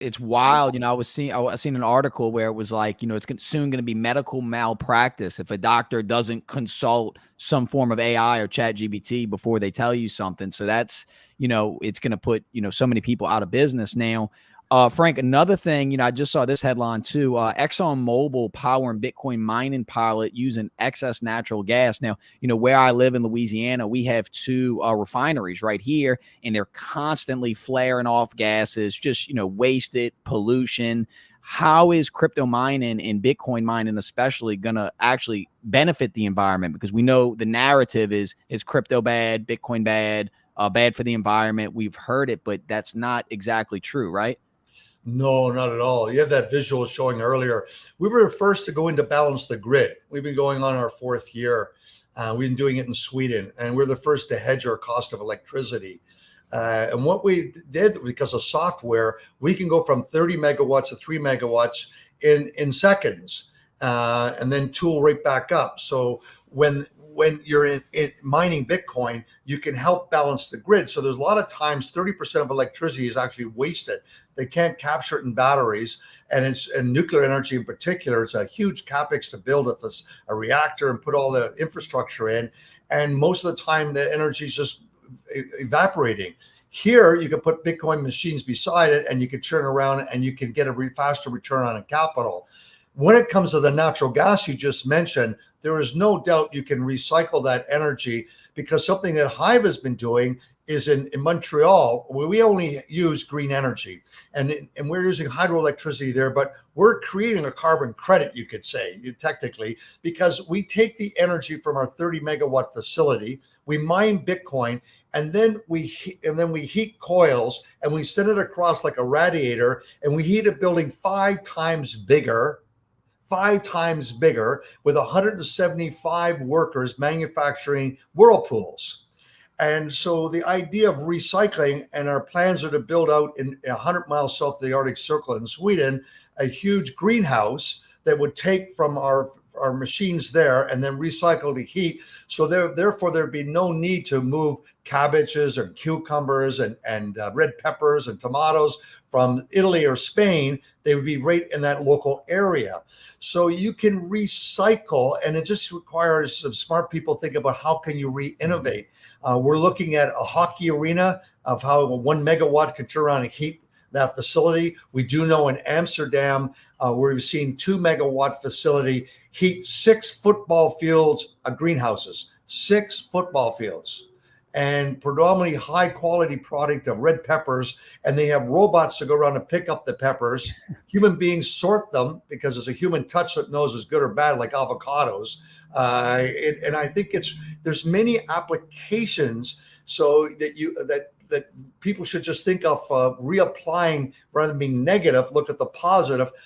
it's wild. I was seeing an article where it was like, it's soon going to be medical malpractice if a doctor doesn't consult some form of AI or chat GBT before they tell you something. So that's, it's going to put, so many people out of business now. Frank, another thing, I just saw this headline too. ExxonMobil powering Bitcoin mining pilot using excess natural gas. Now, where I live in Louisiana, we have two refineries right here, and they're constantly flaring off gases, just, wasted pollution. How is crypto mining and Bitcoin mining especially going to actually benefit the environment? Because we know the narrative is crypto bad, Bitcoin bad, bad for the environment. We've heard it, but that's not exactly true, right? No, not at all. You have that visual showing earlier. We were the first to go in to balance the grid. We've been going on our fourth year. We've been doing it in Sweden, and we're the first to hedge our cost of electricity. And what we did, because of software, we can go from 30 megawatts to 3 megawatts in seconds, and then tool right back up. So when you're in mining Bitcoin, you can help balance the grid. So there's a lot of times 30% of electricity is actually wasted. They can't capture it in batteries, and nuclear energy in particular. It's a huge capex to build a reactor and put all the infrastructure in. And most of the time, the energy is just evaporating. Here, you can put Bitcoin machines beside it, and you can turn around and you can get a faster return on capital. When it comes to the natural gas you just mentioned, there is no doubt you can recycle that energy, because something that Hive has been doing is in Montreal, where we only use green energy, and we're using hydroelectricity there, but we're creating a carbon credit, you could say, technically, because we take the energy from our 30 megawatt facility, we mine Bitcoin, and then we heat coils and we send it across like a radiator, and we heat a building 5 times bigger with 175 workers manufacturing whirlpools. And so the idea of recycling, and our plans are to build out in 100 miles south of the Arctic Circle in Sweden, a huge greenhouse that would take from our machines there and then recycle the heat. So therefore there'd be no need to move cabbages and cucumbers and red peppers and tomatoes from Italy or Spain. They would be right in that local area. So you can recycle, and it just requires some smart people think about how can you re-innovate. We're looking at a hockey arena of how 1 megawatt could turn around and heat that facility. We do know in Amsterdam, where we've seen 2 megawatt facility heat 6 football fields of greenhouses, 6 football fields, and predominantly high quality product of red peppers. And they have robots to go around and pick up the peppers. Human beings sort them because it's a human touch that knows is good or bad, like avocados. And I think there's many applications so that people should just think of reapplying rather than being negative. Look at the positive.